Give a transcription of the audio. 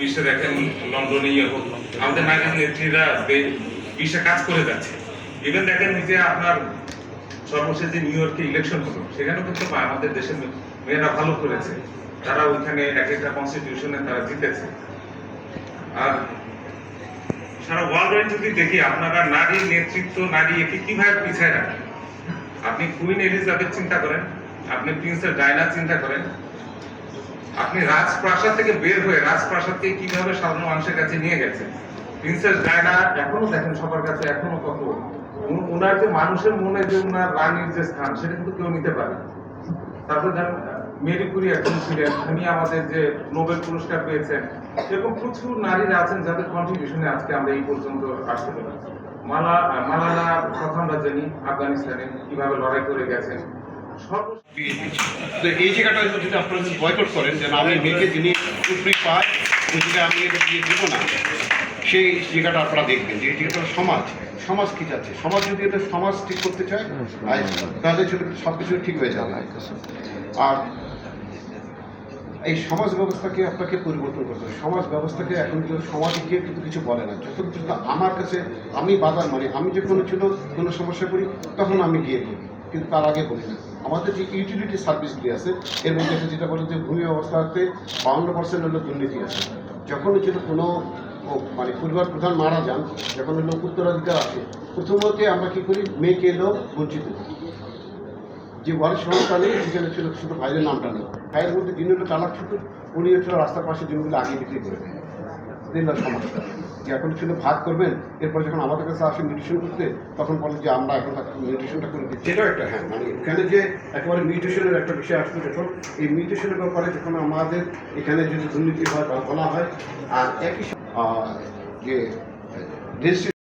বিশ্বে দেখেন লন্ডনে হোক, আমাদের নারী নেত্রীরা বিশ্বে কাজ করে যাচ্ছে। ইভেন দেখেন যে আপনার সর্বশেষ যে নিউ ইয়র্কে ইলেকশন হলো, সেখানেও কিন্তু আমাদের দেশের মেয়েরা ভালো করেছে। তারা ওইখানে এক একটা কনস্টিটিউশনে তারা জিতেছে। আর সারা ওয়ার্ল্ড যদি দেখি, আপনারা নারী নেতৃত্ব, নারী একে কিভাবে পিছায় রাখেন। আপনি কুইন এলিজাবেথ চিন্তা করেন, আপনি প্রিন্সেস ডায়না চিন্তা করেন, আপনি রাজপ্রাসাদ থেকে বের হয়ে রাজপ্রাসাদকে কিভাবে সাধারণ মানুষের কাছে নিয়ে গেছে। প্রিন্সেস ডায়না এখনো দেখেন সবার কাছে এখনো কত, ওনার যে মানুষের মনে যে ওনার রানীর যে স্থান, সেটা কিন্তু কেউ নিতে পারে। তারপর ধরেন মেরি কুরি একজন ছিলেন, উনি আমাদের যে নোবেল পুরস্কার পেয়েছেন। এরকম প্রচুর নারীরা আছেন যাদের কন্ট্রিবিউশনে আজকে আমরা এই পর্যন্ত আসতে পেরেছি। মালালা কথা আমরা জানি, আফগানিস্তানে কিভাবে লড়াই করে গেছেন। এই জায়গাটা যদি আপনারা বয়কট করেন যে আমি মেয়েকে যিনি উপরি পায় ওই জায়গায় আমি এটা দিয়ে দেবো না, সেই জায়গাটা আপনারা দেখবেন যে এই জায়গাটা সমাজ কি যাচ্ছে। সমাজ যদি এটা সমাজ ঠিক করতে চায় তাহলে সব কিছু ঠিক হয়ে যাবে। আর এই সমাজ ব্যবস্থাকে আপনাকে পরিবর্তন করতে হবে। সমাজ ব্যবস্থাকে এখন সমাজকে কিন্তু কিছু বলে না। যতক্ষণ আমার কাছে আমি বাধা মানে আমি যে কোনো সমস্যা করি তখন আমি গিয়ে বলি, কিন্তু তার আগে বলি না। আমাদের যে ইউটিলিটি সার্ভিসগুলি আছে এর মধ্যে যেটা বলে যে ভূমি অবস্থাতে 52% হলো দুর্নীতি আছে। যখন কোনো মানে পরিবার প্রধান মারা যান, যখন উত্তরাধিকার আসে, প্রথমত আমরা কী করি, মেয়েকে এলেও বঞ্চিত করি। যে ওয়ারিশ সংস্থা নেই সেখানে ছিল শুধু ভাইয়ের নামটা নেই। ভাইয়ের মধ্যে যিনি হলো চালাক ছোট, উনি হচ্ছিল রাস্তার পাশে জমিগুলো আগে বিক্রি করে দেয়। সমস্যা যে এখন ছিল ভাগ করবেন, এরপর যখন আমাদের কাছে আসে মিউটেশন করতে তখন বলে যে আমরা এখন মিউটেশনটা করে দিচ্ছি। সেটাও একটা হ্যাঁ মানে এখানে যে একেবারে মিউটেশনের একটা বিষয় আসতো, যখন এই মিউটেশনের ব্যাপারে যখন আমাদের এখানে যদি দুর্নীতি হয় বা বলা হয়, আর একই যে